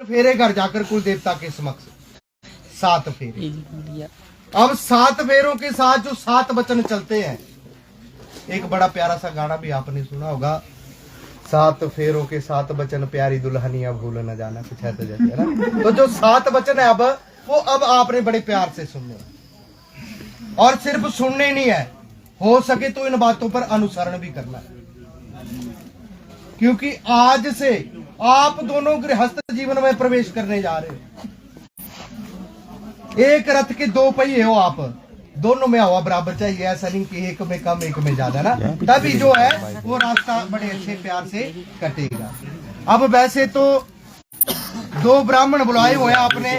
फेरे घर जाकर कुल देवता के समक्ष 7 फेरे। अब 7 फेरों के साथ जो 7 वचन चलते हैं, एक बड़ा प्यारा सा गाना भी आपने सुना होगा, 7 फेरों के 7 वचन प्यारी दुल्हनिया भूल न जाना, कुछ है तो जैसे, है ना। तो जो 7 वचन है अब आपने बड़े प्यार से सुनने, और सिर्फ सुनने नहीं है, हो सके तो इन बातों पर अनुसरण भी करना है, क्योंकि आज से आप दोनों गृहस्थ जीवन में प्रवेश करने जा रहे हो। एक रथ के 2 पहिए हो, आप दोनों में हवा बराबर चाहिए, ऐसा नहीं कि एक में कम एक में ज्यादा ना, तभी जो है वो रास्ता बड़े अच्छे प्यार से कटेगा। अब वैसे तो 2 ब्राह्मण बुलाए हुए आपने,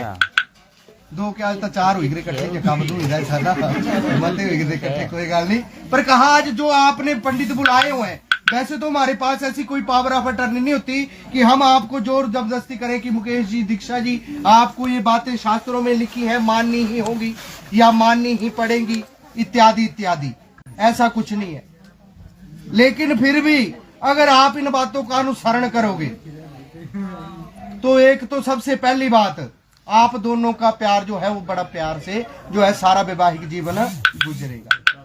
2 क्या तो 4 हुई इकट्ठे, काम दू सारा मते हुए इकट्ठे, कोई गल नहीं, पर कहा आज जो आपने पंडित बुलाए हुए हैं, वैसे तो हमारे पास ऐसी कोई पावर ऑफ अटर्नी नहीं होती कि हम आपको जोर जबरदस्ती करें कि मुकेश जी, दीक्षा जी, आपको ये बातें शास्त्रों में लिखी है माननी ही होगी या माननी ही पड़ेंगी इत्यादि इत्यादि, ऐसा कुछ नहीं है। लेकिन फिर भी अगर आप इन बातों का अनुसरण करोगे तो एक तो सबसे पहली बात, आप दोनों का प्यार जो है वो बड़ा प्यार से जो है सारा वैवाहिक जीवन गुजरेगा।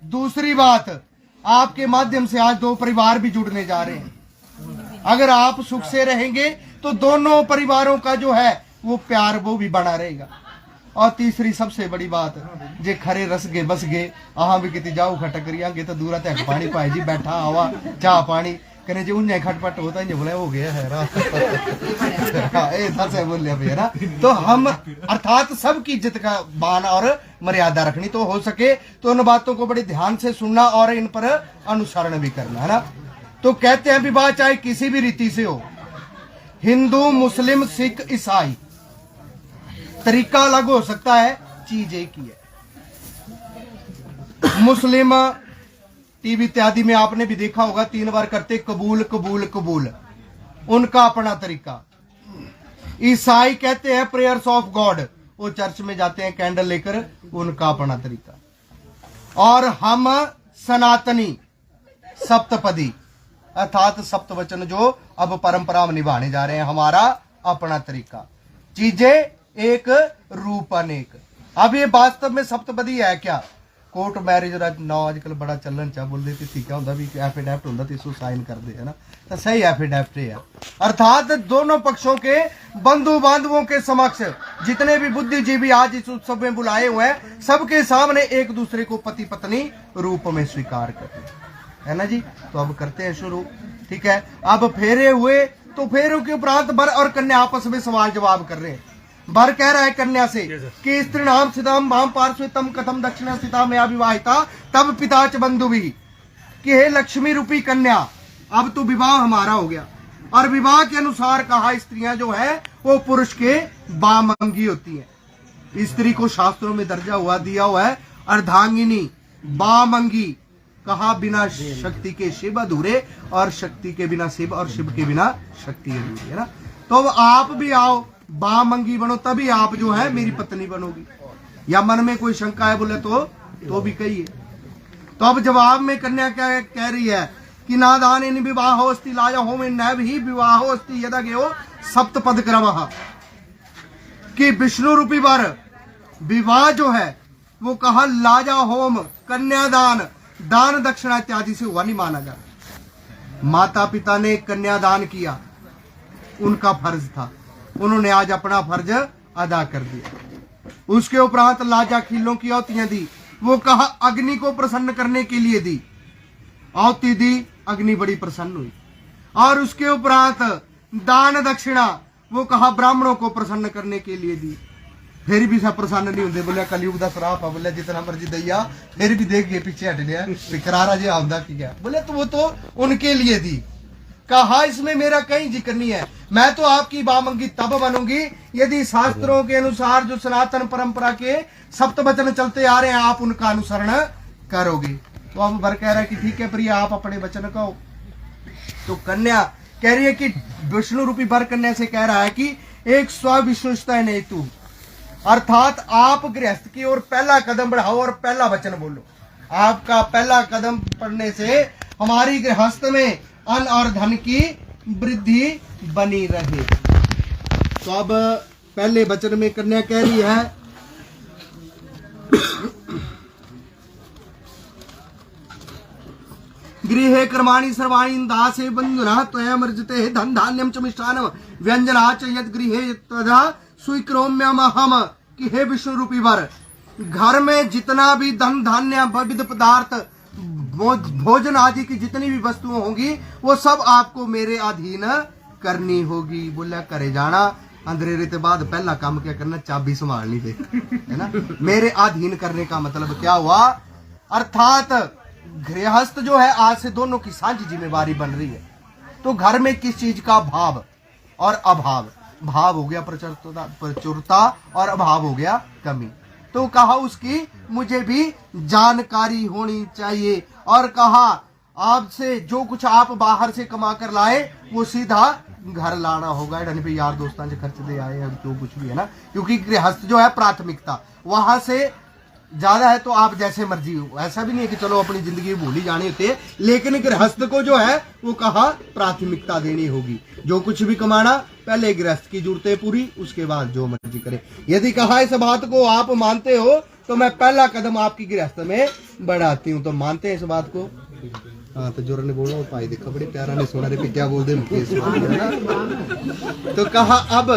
दूसरी बात, आपके माध्यम से आज 2 परिवार भी जुड़ने जा रहे हैं। अगर आप सुख से रहेंगे तो दोनों परिवारों का जो है वो प्यार वो भी बना रहेगा। और तीसरी सबसे बड़ी बात, जे खरे रस गे बस गे आहा भी कितनी जाओ खटक करियागे तो दूरा तक पानी पाए जी बैठा आवा चाह पानी कने जो उन्हें खटपट होता है बोले हो गया है ऐसा बोलिया भैया ना। तो हम अर्थात सबकी इज्जत का मान और मर्यादा रखनी, तो हो सके तो उन बातों को बड़े ध्यान से सुनना और इन पर अनुसरण भी करना, है ना। तो कहते हैं विवाह चाहे किसी भी रीति से हो, हिंदू मुस्लिम सिख ईसाई, तरीका अलग हो सकता है, चीज एक ही है। मुस्लिम टीवी इत्यादि में आपने भी देखा होगा 3 बार करते कबूल कबूल कबूल, उनका अपना तरीका। ईसाई कहते हैं प्रेयर्स ऑफ गॉड, वो चर्च में जाते हैं कैंडल लेकर, उनका अपना तरीका। और हम सनातनी सप्तपदी अर्थात सप्तवचन जो अब परंपरा में निभाने जा रहे हैं, हमारा अपना तरीका। चीजें एक रूप अनेक। अब ये वास्तव में सप्तपदी है क्या? कोर्ट मैरिज ना आजकल बड़ा चलन चा बोल देती थी क्या होता भी एफिडेविट होता तो इसको साइन कर दे, है ना। तो सही एफिडेविट है, अर्थात दोनों पक्षों के बंधु बांधवों के समक्ष जितने भी बुद्धिजीवी आज इस उत्सव में बुलाए हुए हैं, सबके सामने एक दूसरे को पति पत्नी रूप में स्वीकार करते, है ना जी। तो अब करते हैं शुरू, ठीक है। अब फेरे हुए तो फेरों के उपरांत वर और कन्या आपस में सवाल जवाब कर रहे हैं। वर कह रहा है कन्या से कि स्त्री नाम सितम भाम पार्श्व तम कथम दक्षिणा स्थिता में विवाहिता तब पिता च बंधु भी, कि हे लक्ष्मी रूपी कन्या, अब तो विवाह हमारा हो गया। और विवाह के अनुसार कहा स्त्रियां जो है वो पुरुष के बामंगी होती है। स्त्री को शास्त्रों में दर्जा हुआ दिया हुआ है अर्धांगिनी बामंगी, कहा बिना शक्ति के शिव अधूरे और शक्ति के बिना शिव और शिव के बिना शक्ति अधूरी, है ना। तो अब आप भी आओ बामंगी बनो, तभी आप जो है मेरी पत्नी बनोगी। या मन में कोई शंका है बोले तो भी कहिए। तो अब जवाब में कन्या क्या कह रही है कि नादान इन विवाहो अस्ति लाजा होम नैव ही विवाहो अस्ति यदा गयो सप्तपद क्रमः, कि विष्णु रूपी वर विवाह जो है वो कहा लाजा होम कन्यादान दान दक्षिणा इत्यादि से हुआ नहीं माना जाता। माता पिता ने कन्यादान किया, उनका फर्ज था, उन्होंने आज अपना फर्ज अदा कर दिया। उसके उपरांत लाजा खिलों की औतियां दी, वो कहा अग्नि को प्रसन्न करने के लिए दी, औती दी, अग्नि बड़ी प्रसन्न हुई। और उसके उपरांत दान दक्षिणा वो कहा ब्राह्मणों को प्रसन्न करने के लिए दी। फिर भी सब प्रसन्न नहीं होंगे, बोले कलयुग का श्राप है, बोले जितना मर्जी दैया फिर भी देख गए पीछे हट गया करारा जी आमदा की गया, बोले तो वो तो उनके लिए दी। कहा इसमें मेरा कहीं जिक्र नहीं है, मैं तो आपकी बामंगी तब बनूंगी यदि शास्त्रों के अनुसार जो सनातन परंपरा के सप्तवचन चलते आ रहे हैं आप उनका अनुसरण करोगे। तो अब वर कह रहा है कि ठीक है प्रिय आप अपने वचन कहो। तो कन्या कह रही है कि विष्णु रूपी वर कन्या से कह रहा है कि एक स्व विष्णुता नहीं तू, अर्थात आप गृहस्थ की ओर पहला कदम बढ़ाओ और पहला वचन बोलो। आपका पहला कदम पड़ने से हमारी गृहस्थ में अन्न और धन की वृद्धि बनी रहे। तो अब पहले वचन में कन्या कह रही है गृहे कर्माणि सर्वाणि दासे बंधुना त्वयमर्जिते धन धान्यम च मिष्टान्नम व्यंजना च यद गृहे तदा स्वीक्रोम्यमहम कि हे विष्णु रूपी वर, घर में जितना भी धन धान्य विविध पदार्थ भोजन आदि की जितनी भी वस्तुएं होंगी वो सब आपको मेरे अधीन करनी होगी। बोला करे जाना अंधेरे के बाद पहला काम क्या करना, चाबी संभालनी दे, है ना। मेरे अधीन करने का मतलब क्या हुआ, अर्थात गृहस्थ जो है आज से दोनों की साझी जिम्मेवारी बन रही है। तो घर में किस चीज का भाव और अभाव, भाव हो गया प्रचुरता और अभाव हो गया कमी। तो कहा उसकी मुझे भी जानकारी होनी चाहिए और कहा आपसे जो कुछ आप बाहर से कमा कर लाए वो सीधा घर लाना होगा। ढंग पे यार दोस्तों से खर्च दे आए जो कुछ भी है ना, क्योंकि गृहस्थ जो है प्राथमिकता वहां से ज्यादा है। तो आप जैसे मर्जी हो, ऐसा भी नहीं है कि चलो अपनी जिंदगी भूल ही जानी होती है, लेकिन गृहस्थ को जो है वो कहा प्राथमिकता देनी होगी। जो कुछ भी कमाना पहले गृहस्थ की जरूरतें पूरी, उसके बाद जो मर्जी करे। यदि कहा इस बात को आप मानते हो तो मैं पहला कदम आपकी गृहस्थ में बढ़ाती हूँ। तो मानते हैं इस बात को? हाँ तो जोर ने बोलो भाई देखो बड़े प्यारा ने सोना रे पे क्या बोल दे मुकेश। तो कहा अब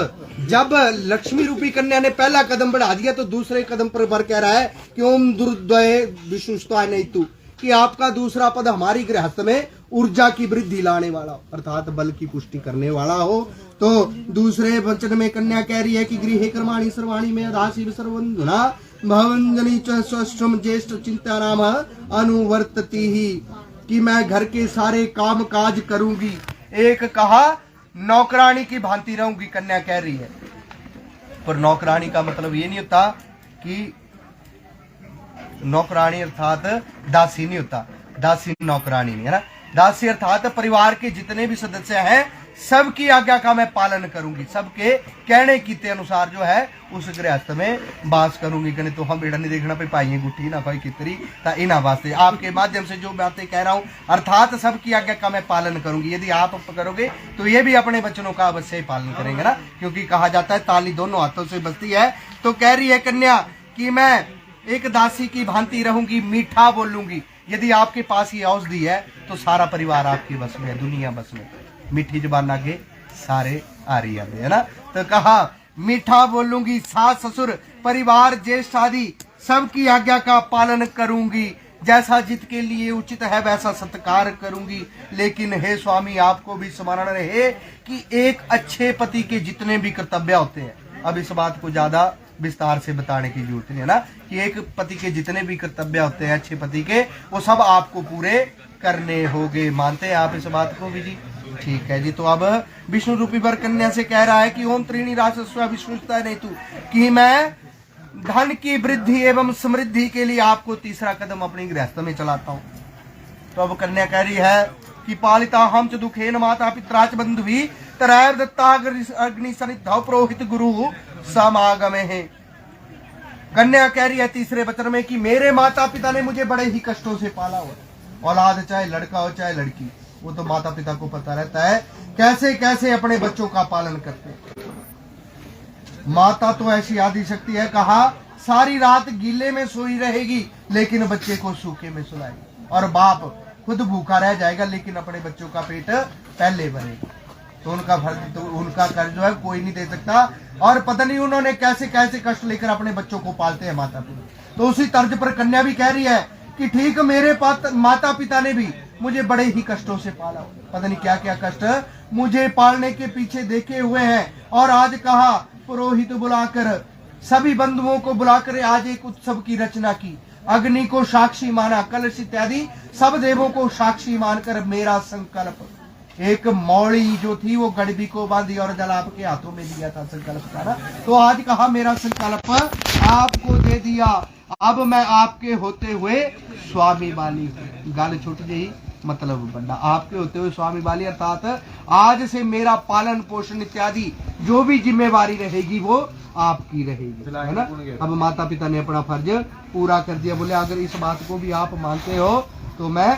जब लक्ष्मी रूपी कन्या ने पहला कदम बढ़ा दिया तो दूसरे कदम पर वर कह रहा है कि ओम दुर्दय विष्णुस्ताय नहीं तू, कि आपका दूसरा पद हमारी गृहस्थ में ऊर्जा की वृद्धि लाने वाला अर्थात बल की पुष्टि करने वाला हो। तो दूसरे वचन में कन्या कह रही है कि गृहे कर्माणि सर्वाणि में दासी सर्वंधुना भवंजनी च स्वश्रम ज्येष्ठ चिंता नाम अनुवर्तती ही, कि मैं घर के सारे काम काज करूंगी। एक कहा नौकरानी की भांति रहूंगी, कन्या कह रही है। पर नौकरानी का मतलब ये नहीं होता कि नौकरानी अर्थात दासी नहीं होता, दासी नौकरानी नहीं है ना। दासी अर्थात परिवार के जितने भी सदस्य हैं सबकी आज्ञा का मैं पालन करूंगी, सबके कहने की अनुसार जो है उस गृहस्थ में वास करूंगी। कहने तो हम बेटा नहीं देखना पे पाइए गुठी ना कोई कितरी ता इना वास्ते आपके माध्यम से जो बातें कह रहा हूं अर्थात सबकी आज्ञा का मैं पालन करूंगी। यदि आप करोगे तो ये भी अपने वचनों का अवश्य पालन करेंगे ना, क्योंकि कहा जाता है ताली दोनों हाथों से बजती है। तो कह रही है कन्या कि मैं एक दासी की भांति रहूंगी, मीठा बोलूंगी। यदि आपके पास ये औषधि है तो सारा परिवार आपके बस में है, दुनिया बस में। मीठी जबान आगे सारे आ रही है ना। तो कहा मीठा बोलूंगी, सास ससुर परिवार ज्येष्ठ आदि सबकी आज्ञा का पालन करूंगी, जैसा जित के लिए उचित है वैसा सत्कार करूंगी। लेकिन हे स्वामी आपको भी स्मरण रहे कि एक अच्छे पति के जितने भी कर्तव्य होते हैं, अब इस बात को ज्यादा विस्तार से बताने की जरूरत नहीं है ना, कि एक पति के जितने भी कर्तव्य होते हैं अच्छे पति के वो सब आपको पूरे करने होंगे। मानते हैं आप इस बात को भी जी? ठीक है जी। तो अब विष्णु रूपी वर कन्या से कह रहा है कि ओम त्रीणी राजस्व विष्णुस्ताय नहीं तू, कि मैं धन की वृद्धि एवं समृद्धि के लिए आपको तीसरा कदम अपनी गृहस्थ में चलाता हूँ। तो अब कन्या कह रही है कि पालिता हम च दुखेन माता पित्राच बंधु भी तरैव दत्ता अग्नि सनिधौ पुरोहित गुरु समागमे है। कन्या कह रही है तीसरे वचन में कि मेरे माता पिता ने मुझे बड़े ही कष्टों से पाला हुआ। औलाद चाहे लड़का हो चाहे लड़की, वो तो माता पिता को पता रहता है कैसे कैसे अपने बच्चों का पालन करते हैं। माता तो ऐसी आदि शक्ति है, कहा सारी रात गीले में सोई रहेगी लेकिन बच्चे को सूखे में सुलाएगी, और बाप खुद भूखा रह जाएगा लेकिन अपने बच्चों का पेट पहले भरेगा। तो उनका फर्ज, तो उनका कर्ज जो है कोई नहीं दे सकता। और पता नहीं उन्होंने कैसे कैसे कष्ट लेकर अपने बच्चों को पालते हैं माता पिता। तो उसी तर्ज पर कन्या भी कह रही है कि ठीक मेरे माता पिता ने भी मुझे बड़े ही कष्टों से पाला, पता नहीं क्या क्या कष्ट मुझे पालने के पीछे देखे हुए हैं। और आज कहा पुरोहित बुलाकर, सभी बंधुओं को बुलाकर आज एक उत्सव की रचना की, अग्नि को साक्षी माना, कलश इत्यादि सब देवों को साक्षी मानकर मेरा संकल्प, एक मौड़ी जो थी वो गड़बी को बांधी और जल आपके हाथों में दिया था संकल्प का ना। तो आज कहा मेरा संकल्प आपको दे दिया, अब मैं आपके होते हुए स्वामी वाली हूँ। गाल छोटी जी मतलब बड़ा, आपके होते हुए स्वामी वाली अर्थात आज से मेरा पालन पोषण इत्यादि जो भी जिम्मेवारी रहेगी वो आपकी रहेगी, है ना। अब माता पिता ने अपना फर्ज पूरा कर दिया। बोले अगर इस बात को भी आप मानते हो तो मैं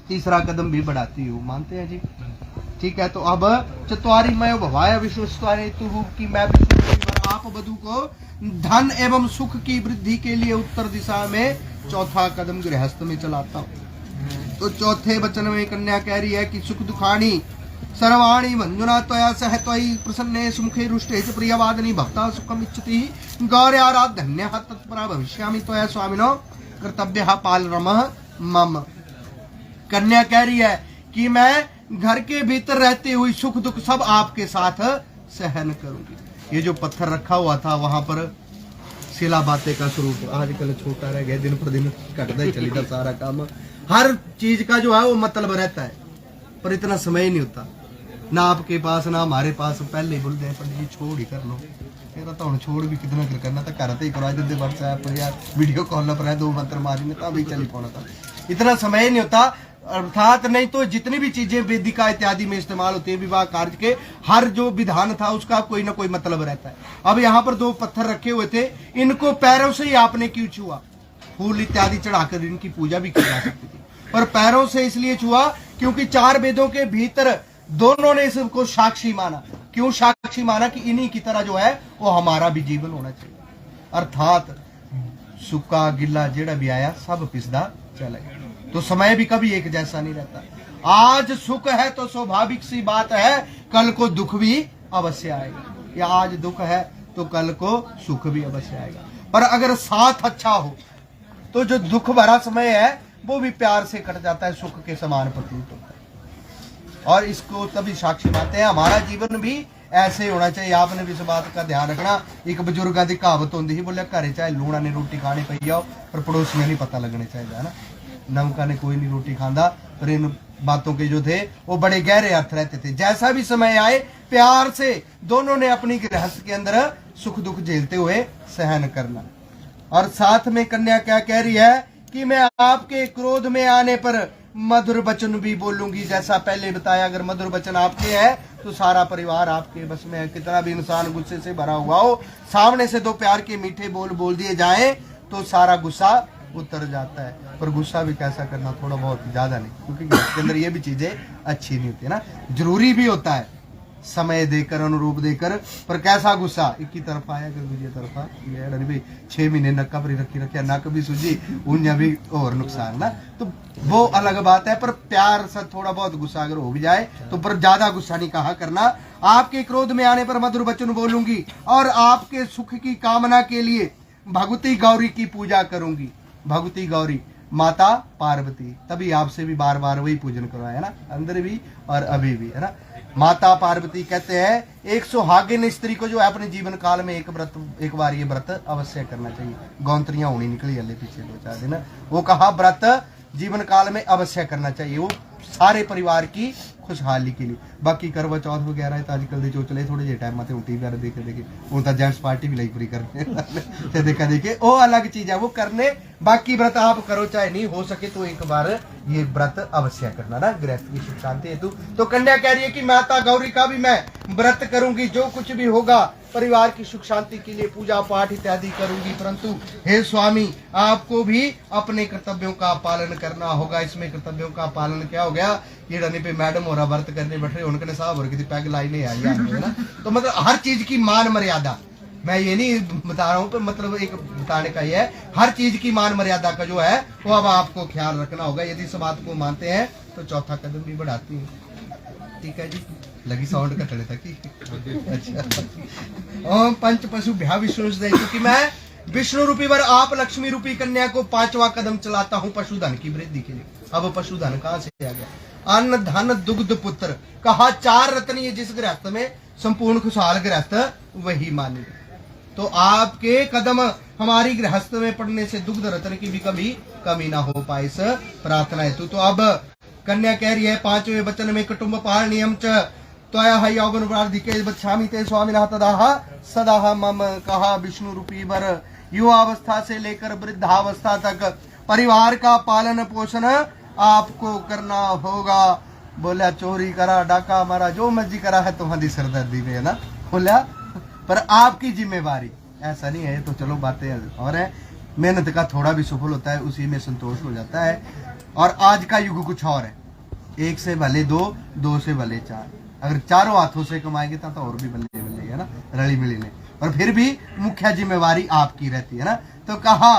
तीसरा कदम भी बढ़ाती हूँ। मानते हैं जी? ठीक है। तो अब चतुरी मय भवाय विष्णु तु की मैं विष्णु आप बधु को धन एवं सुख की वृद्धि के लिए उत्तर दिशा में चौथा कदम गृहस्थ में चलाता हूँ। तो चौथे वचन में कन्या कह रही है कि सुख दुखानी सर्वाणी मंजुना त्वया सह त्वयि प्रसन्ने सुमुखे रुष्टे च प्रियवादिनी भक्ता सुखम इच्छति गौर्याराधन्य तत्परा भविष्यामि त्वया स्वामिनो कर्तव्य पालरमः मम। कन्या कह रही है कि मैं घर के भीतर रहते हुए सुख दुख सब आपके साथ सहन करूंगी। ये जो पत्थर रखा हुआ था वहां पर शिला बातें का स्वरूप आजकल छोटा रह गया, दिन पर दिन घटता ही चली था सारा काम। हर चीज का जो है वो मतलब रहता है, पर इतना समय ही नहीं होता ना आपके पास ना हमारे पास। पहले ही बोल दे पंडित जी छोड़ ही कर लो, तो हम छोड़ भी कितना कर करना था, घर ही करा देते व्हाट्सएप पर या वीडियो कॉल पर है, 2 मंत्र मारी में तब ही चली पाना था। इतना समय ही नहीं होता। अर्थात नहीं तो जितनी भी चीजें वेदिका इत्यादि में इस्तेमाल होती है विवाह कार्य के, हर जो विधान था उसका कोई ना कोई मतलब रहता है। अब यहाँ पर 2 पत्थर रखे हुए थे, इनको पैरों से ही आपने क्यों छुआ? फूल इत्यादि चढ़ाकर इनकी पूजा भी की जा सकती थी, पर पैरों से इसलिए छुआ क्योंकि 4 वेदों के भीतर दोनों ने इसको साक्षी माना। क्यों साक्षी माना? कि इन्हीं की तरह जो है वो हमारा भी जीवन होना चाहिए। अर्थात सूखा गिल्ला जेड़ा भी आया सब पिसदा चलेगा। तो समय भी कभी एक जैसा नहीं रहता। आज सुख है तो स्वाभाविक सी बात है कल को दुख भी अवश्य आएगा, या आज दुख है तो कल को सुख भी अवश्य आएगा। पर अगर साथ अच्छा हो तो जो दुख भरा समय है वो भी प्यार से कट जाता है, सुख के समान प्रतीत होता है। और इसको तभी साक्षी मानते हैं। हमारा जीवन भी ऐसे होना चाहिए। आपने भी इस बात का ध्यान रखना। एक बुजुर्ग की कहावत होती है, बोले घरे चाहे लूणा ने रोटी खानी पई आओ पर पड़ोसी में नहीं पता लगना चाहिए, है ना। नमका ने कोई नहीं रोटी खांदा, पर इन बातों के जो थे वो बड़े गहरे अर्थ रहते थे। जैसा भी समय आए प्यार से दोनों ने अपनी गृहस्थ के अंदर सुख दुख झेलते हुए सहन करना। और साथ में कन्या क्या कह रही है कि मैं आपके क्रोध में आने पर मधुर वचन भी बोलूंगी। जैसा पहले बताया, अगर मधुर वचन आपके हैं तो सारा परिवार आपके बस में है। कितना भी इंसान गुस्से से भरा हुआ हो, सामने से 2 प्यार के मीठे बोल दिए जाए तो सारा गुस्सा उतर जाता है। पर गुस्सा भी कैसा करना, थोड़ा बहुत, ज्यादा नहीं, क्योंकि घर के अंदर ये भी चीजें अच्छी नहीं होती ना। जरूरी भी होता है समय देकर, अनुरूप देकर, पर कैसा गुस्सा एक ही तरफ आया कर दूसरी तरफा भाई 6 महीने नक्का पर रखी रखे, नक भी सूझी उन्हें भी और नुकसान ना, तो वो अलग बात है। पर प्यार से थोड़ा बहुत गुस्सा अगर हो भी जाए तो पर ज्यादा गुस्सा नहीं कहा करना। आपके क्रोध में आने पर मधुर वचन बोलूंगी और आपके सुख की कामना के लिए भगवती गौरी की पूजा करूंगी। भगवती गौरी माता पार्वती, तभी आपसे भी बार बार वही पूजन करवाया ना, अंदर भी और अभी भी, है ना। माता पार्वती कहते हैं एक सुहागिन स्त्री को जो है अपने जीवन काल में एक बार ये व्रत अवश्य करना चाहिए। गौंतरियां होनी निकली हले पीछे 2-4 दिन, वो कहा व्रत जीवन काल में अवश्य करना चाहिए, वो सारे परिवार की खुशहाली के लिए। बाकी करवा चौथ वगैरह तो आजकल दे जो चले थोड़े जे टाइम टी वगैरह देखे वो तो जेंट्स पार्टी भी लाई पूरी करने देखा देखे वो अलग चीज है, वो करने। बाकी व्रत आप करो चाहे नहीं हो सके तो एक बार ये व्रत अवश्य करना ना, गृहस्थ की सुख शांति हेतु। तो कन्या कह रही है कि माता गौरी का भी मैं व्रत करूंगी, जो कुछ भी होगा परिवार की सुख शांति के लिए पूजा पाठ इत्यादि करूंगी। परंतु हे स्वामी आपको भी अपने कर्तव्यों का पालन करना होगा। इसमें कर्तव्यों का पालन क्या हो गया, ये डने पे मैडम और व्रत करने बैठ रहे उनके साहब और पैग लाइने आई है ना। तो मतलब हर चीज की मान मर्यादा, मैं ये नहीं बता रहा हूँ, पर मतलब एक बताने का ये है, हर चीज की मान मर्यादा का जो है वो अब आपको ख्याल रखना होगा। यदि इस बात को मानते हैं तो चौथा कदम भी बढ़ाती है। ठीक है जी, लगी साउंड का तक ही। अच्छा, ओम पंच पशु भ्या विष्णु, क्योंकि मैं विष्णु रूपी वर आप लक्ष्मी रूपी कन्या को 5वां कदम चलाता हूँ पशुधन की वृद्धि के लिए। अब पशुधन कहाँ से आ गया? अन्न धन दुग्ध पुत्र, कहा 4 रत्न ये जिस गृहस्थ में संपूर्ण खुशहाल गृहस्थ वही माने। तो आपके कदम हमारी गृहस्थ में पड़ने से दुग्ध रत्न की भी कभी कमी ना हो पाए, इस प्रार्थना हेतु। तो अब कन्या कह रही है 5वें वचन में कुटुंब पालनीयम च त्वया है यौवन प्रार्थिके बच्छामि ते स्वामिनः तदाह सदाह मम, कहा विष्णु रूपी वर युवावस्था से लेकर वृद्धावस्था तक परिवार का पालन पोषण आपको करना होगा। बोला चोरी करा डाका मारा जो मर्जी करा है तुम्हारी सरदर्दी में, है ना। बोला पर आपकी जिम्मेवारी ऐसा नहीं है। तो चलो बातें और है, मेहनत का थोड़ा भी सफल होता है उसी में संतोष हो जाता है। और आज का युग कुछ और है, एक से भले दो, दो से भले चार। अगर चारों हाथों से कमाएंगे तो और भी बल्ले बल्ले है ना, रली मिली ने। पर फिर भी मुख्य जिम्मेवारी आपकी रहती है ना। तो कहा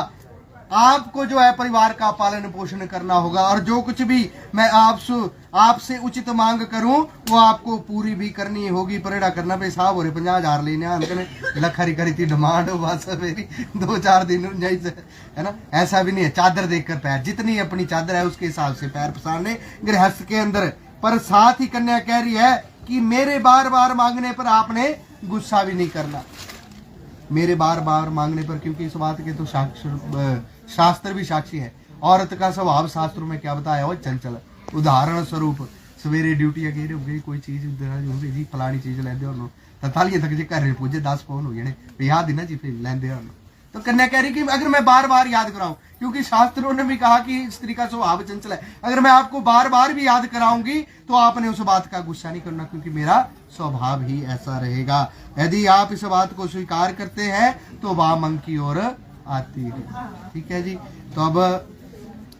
आपको जो है परिवार का पालन पोषण करना होगा, और जो कुछ भी मैं आपसे उचित मांग करूं वो आपको पूरी भी करनी होगी। परेड़ा करना पे साहब हो रहे 50,000 लेने आने लखरी करी थी डिमांड बस मेरी 2-4 दिन है ना। ऐसा भी नहीं है, चादर देखकर पैर, जितनी अपनी चादर है उसके हिसाब से पैर पसारने गृहस्थ के अंदर। पर साथ ही कन्या कह रही है कि मेरे बार बार मांगने पर आपने गुस्सा भी नहीं करना, मेरे बार बार मांगने पर, क्योंकि इस बात के तो शास्त्र भी साक्षी है। औरत का स्वभाव शास्त्रों में क्या बताया हो, चंचल। उदाहरण स्वरूप सवेरे ड्यूटी अगे हो गई, कोई चीज जी फलानी चीज लेंदे हो ततालिए तक जे घर पूजे 10 फोन हो जाने याद ही ना जी फिर लेंदे हो। तो कन्या कह रही कि अगर मैं बार बार याद कराऊं, क्योंकि शास्त्रों ने भी कहा कि स्त्री का स्वभाव चंचल है, अगर मैं आपको बार बार भी याद कराऊंगी तो आपने उस बात का गुस्सा नहीं करना, क्योंकि मेरा स्वभाव ही ऐसा रहेगा। यदि आप इस बात को स्वीकार करते हैं तो वाह मंग की ओर आती है। ठीक है जी। तो अब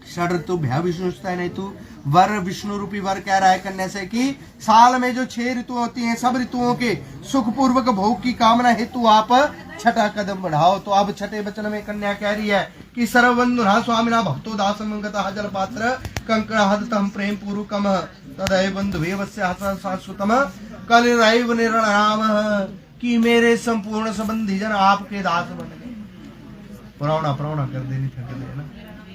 षड ऋतु भय विष्णु नहीं तू वर विष्णु रूपी वर कह रहा है कन्या से कि साल में जो 6 ऋतु होती हैं, सब ऋतुओं के सुख पूर्वक भोग की कामना हेतु आप छठा कदम बढ़ाओ। तो अब छठे वचन में कन्या कह रही है कि सर्वबंधुना स्वामिना भक्तो दास मंगता जल पात्र कंकण हदतम प्रेम पूर्वकम तदय बंधु शाश्वतम कल रैव निर्णाम, कि मेरे संपूर्ण संबंधी जन आपके दास बन गए। पुराना कर देनी थक है ना।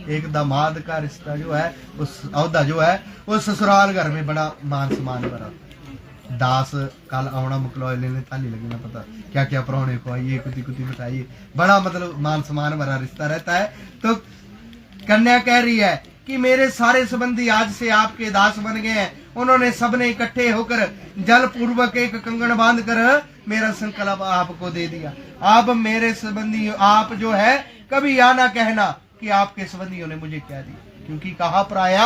एक दामाद का रिश्ता जो है, उस औदा जो है वो ससुराल घर में बड़ा मान सम्मान भरा। दास कल आना मुकलो लेने थाली लगी ना पता क्या क्या परौने को आइए कुती कुती बताइए, बड़ा मतलब मान सम्मान भरा रिश्ता रहता है। तो कन्या कह रही है कि मेरे सारे संबंधी आज से आपके दास बन गए हैं। उन्होंने सबने इकट्ठे होकर जल पूर्वक एक कंगन बांध कर मेरा संकल्प आपको दे दिया। आप मेरे संबंधी, आप जो है कभी या ना कहना कि आपके संबंधियों ने मुझे क्या दिया, क्योंकि कहा प्राय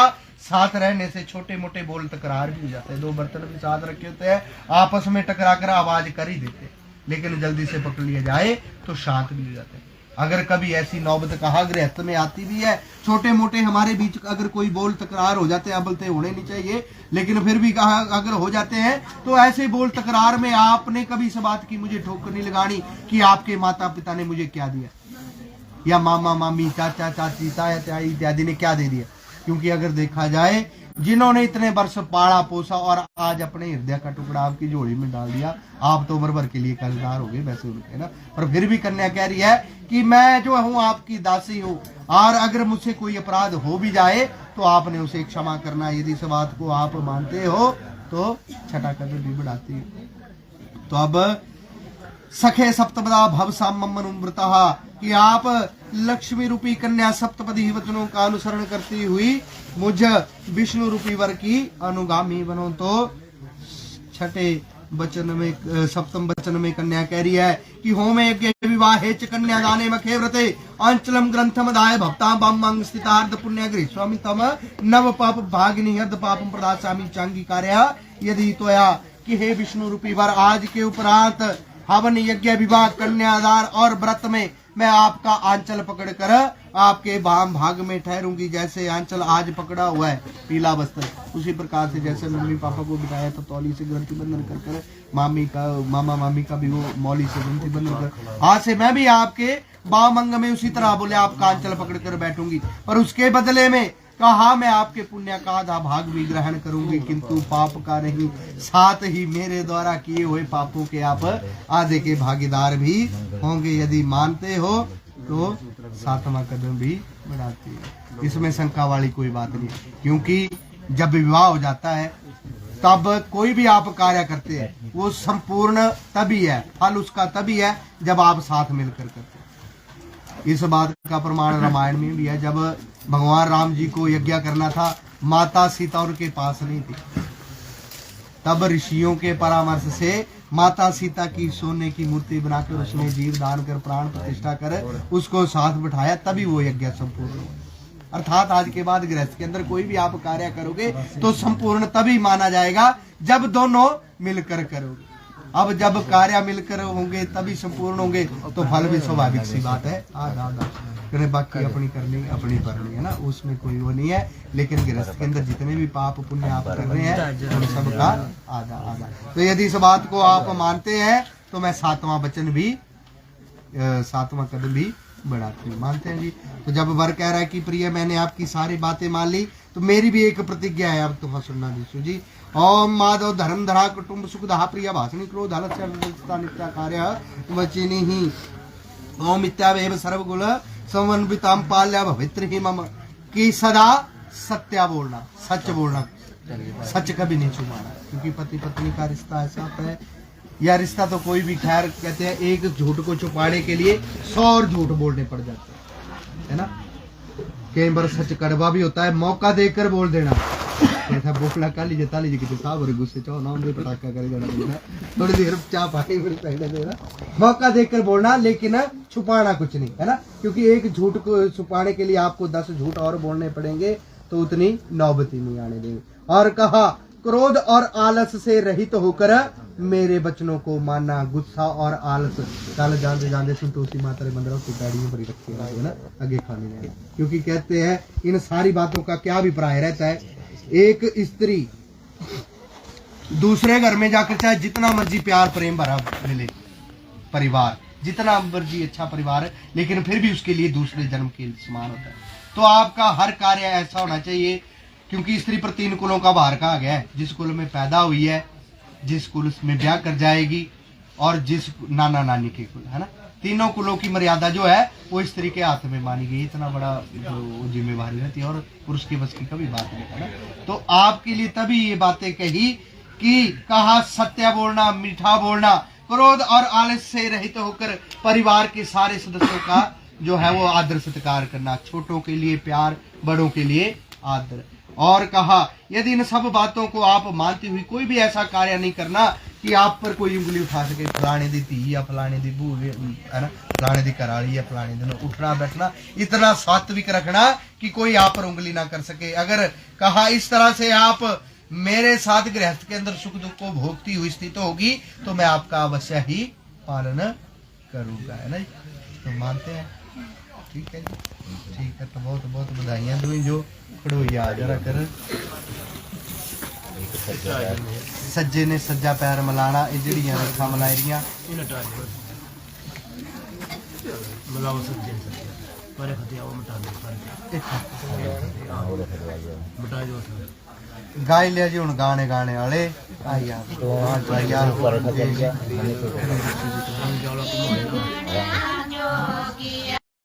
साथ रहने से छोटे मोटे बोल तकरार भी हो जाते हैं। 2 बर्तन भी साथ रखे होते हैं, आपस में टकरा कर आवाज कर ही देते, लेकिन जल्दी से पकड़ लिया जाए तो शांत भी हो जाते हैं। अगर कभी ऐसी नौबत कहा गृहस्थ में आती भी है, छोटे मोटे हमारे बीच अगर कोई बोल तकरार हो जाते हैं, बोलते होने नहीं चाहिए लेकिन फिर भी कहा अगर हो जाते हैं तो ऐसे बोल तकरार में आपने कभी इस बात की मुझे ठोकर नहीं लगानी कि आपके माता पिता ने मुझे क्या दिया, या मामा मामी चाचा चाची ताया ताई इत्यादि ने क्या दे दिया। क्योंकि अगर देखा जाए जिन्होंने इतने वर्ष पाला पोसा और आज अपने हृदय का टुकड़ा आपकी झोली में डाल दिया, आप तो उम्र भर के लिए कर्जदार हो गए वैसे उनके ना। पर फिर भी कन्या कह रही है कि मैं जो हूँ आपकी दासी हूँ, और अगर मुझसे कोई अपराध हो भी जाए तो आपने उसे क्षमा करना। यदि इस बात को आप मानते हो तो छठा कदम भी बढ़ाती है। तो अब सखे सप्तपदा भव साममनुव्रता, कि आप लक्ष्मी रूपी कन्या सप्तपदी वचनों का अनुसरण करती हुई मुझ विष्णु रूपी वर की अनुगामी बनो। तो छठे वचन में, सप्तम वचन में कन्या कह रही है कि होम यज्ञ विवाहे च कन्या दाने मखे व्रते अंचलम ग्रंथम दाय भक्ता बम स्थितार्थ पुण्य गृह स्वामी तम नव पाप भागिनी अर्ध पापम प्रदास्यामि चांगी कार्य यदि तोया, कि हे विष्णु रूपी वर आज के उपरांत हवन यज्ञ विवाह कन्यादान और व्रत में मैं आपका आंचल पकड़कर आपके वाम भाग में ठहरूंगी। जैसे आंचल आज पकड़ा हुआ है पीला वस्त्र, उसी प्रकार से जैसे मम्मी पापा को बिठाया तो तौली से ग्रंथि बंधन कर कर मामी का मामा मामी का भी वो मौली से ग्रंथि बंधन कर, आज से मैं भी आपके वाम अंग में उसी तरह बोले आपका आंचल पकड़ कर बैठूंगी। पर उसके बदले में कहा मैं आपके पुण्य का आधा भाग भी ग्रहण करूंगी, किंतु पाप का नहीं, साथ ही मेरे द्वारा किए हुए पापों के आप आधे के भागीदार भी होंगे। यदि मानते हो तो 7वां कदम भी बढ़ाती है। इसमें शंका वाली कोई बात नहीं, क्योंकि जब विवाह हो जाता है तब कोई भी आप कार्य करते हैं वो संपूर्ण तभी है, फल उसका तभी है जब आप साथ मिलकर करते हैं। इस बात का प्रमाण रामायण में भी है। जब भगवान राम जी को यज्ञ करना था, माता सीता उनके पास नहीं थी, तब ऋषियों के परामर्श से माता सीता की सोने की मूर्ति बनाकर उसमें जीव दान कर प्राण प्रतिष्ठा कर उसको साथ बिठाया, तभी वो यज्ञ संपूर्ण हुआ। अर्थात आज के बाद गृहस्थ के अंदर कोई भी आप कार्य करोगे तो संपूर्ण तभी माना जाएगा जब दोनों मिलकर करोगे। अब जब कार्य मिलकर होंगे तभी संपूर्ण होंगे, तो फल भी स्वाभाविक सी बात है आधा आधा। करे, बाकी अपनी करनी अपनी करनी है ना, उसमें कोई वो नहीं है। लेकिन गृहस्थ के अंदर जितने भी पाप पुण्य आप कर रहे हैं उन सब का आधा आधा। तो यदि इस बात को आप मानते हैं तो मैं 7वां वचन भी 7वां कदम भी बढ़ाते हैं, मानते हैं जी। तो जब वर कह रहा है कि प्रिय मैंने आपकी सारी बातें मान ली, तो मेरी भी एक प्रतिज्ञा है, अब तुम्हें सुनना दीसु जी। ओम माधव धर्म धरा कुटुंब सुख दहा प्रिय भाषणी क्रोध आलस्य नित्या कार्य वचिनी ही ओम इत्यावेव सर्वगुण समन्विताम पाल्या भवित्र ही मम, की सदा सत्या बोलना, सच बोलना, सच कभी नहीं छुपाना। क्योंकि पति पत्नी का रिश्ता ऐसा होता है, या रिश्ता तो कोई भी, खैर कहते हैं एक झूठ को छुपाने के लिए 100 और झूठ बोलने पड़ जाते हैं, है ना। कई बार सच कड़वा भी होता है, मौका देकर बोल देना। ऐसा बोला का लीजिए ता लीजिए कितने साहब और गुस्से चाहो नाम दे पटाखा करे जाना देना, थोड़ी देर चाह पानी मेरे पहले देना, मौका देकर बोलना, लेकिन छुपाना कुछ नहीं, है ना। क्योंकि एक झूठ को छुपाने के लिए आपको 10 झूठ और बोलने पड़ेंगे, तो उतनी नौबती नहीं आने देंगे। और कहा क्रोध और आलस से रहित होकर मेरे बचनों को मानना। गुस्सा और आलस चल जानते जानते संतोषी माता रे मंदिरों की गाड़ियों पर रखे है ना, आगे खाने जाए। क्योंकि कहते हैं इन सारी बातों का क्या अभिप्राय रहता है, एक स्त्री दूसरे घर में जाकर चाहे जितना मर्जी प्यार प्रेम भरा मिले परिवार, जितना मर्जी अच्छा परिवार है, लेकिन फिर भी उसके लिए दूसरे जन्म के समान होता है। तो आपका हर कार्य ऐसा होना चाहिए, क्योंकि स्त्री पर 3 कुलों का भार कहा गया है। जिस कुल में पैदा हुई है, जिस कुल में ब्याह कर जाएगी, और जिस नाना नानी के कुल, है ना। तीनों कुलों की मर्यादा जो है वो स्त्री के हाथ में मानी गई। इतना बड़ा जो जिम्मेवारी रहती है, और पुरुष के बस की कभी बात नहीं, है ना। तो आपके लिए तभी ये बातें कही कि कहा सत्य बोलना, मीठा बोलना, क्रोध और आलस से रहित होकर परिवार के सारे सदस्यों का जो है वो आदर सत्कार करना, छोटों के लिए प्यार, बड़ों के लिए आदर। और कहा यदि इन सब बातों को आप मानती हुई कोई भी ऐसा कार्य नहीं करना कि आप पर कोई उंगली उठा सके, फलाने दी धी या फलाने दी बू, है ना, फलाने दी कराली या फलाने दिन उठना बैठना, इतना सात्विक रखना कि कोई आप पर उंगली ना कर सके। अगर कहा इस तरह से आप मेरे साथ गृहस्थ के अंदर सुख दुख को भोगती हुई स्थिति होगी, तो मैं आपका अवश्य ही पालन करूंगा, है ना। तो मानते हैं, ठीक है जी, ठीक है। तो बहुत बहुत बधाइयां दूं जो खड़ोइया जरा कर सज्जे ने सज्जा पैर मलाना, ये जड़ियां रखा मलाइरियां मलाओ सज्जे सज्जे पर खतिया वो मिटा दो, मिटा दो। गाय लिया जी हुण गाने गाने वाले आई यार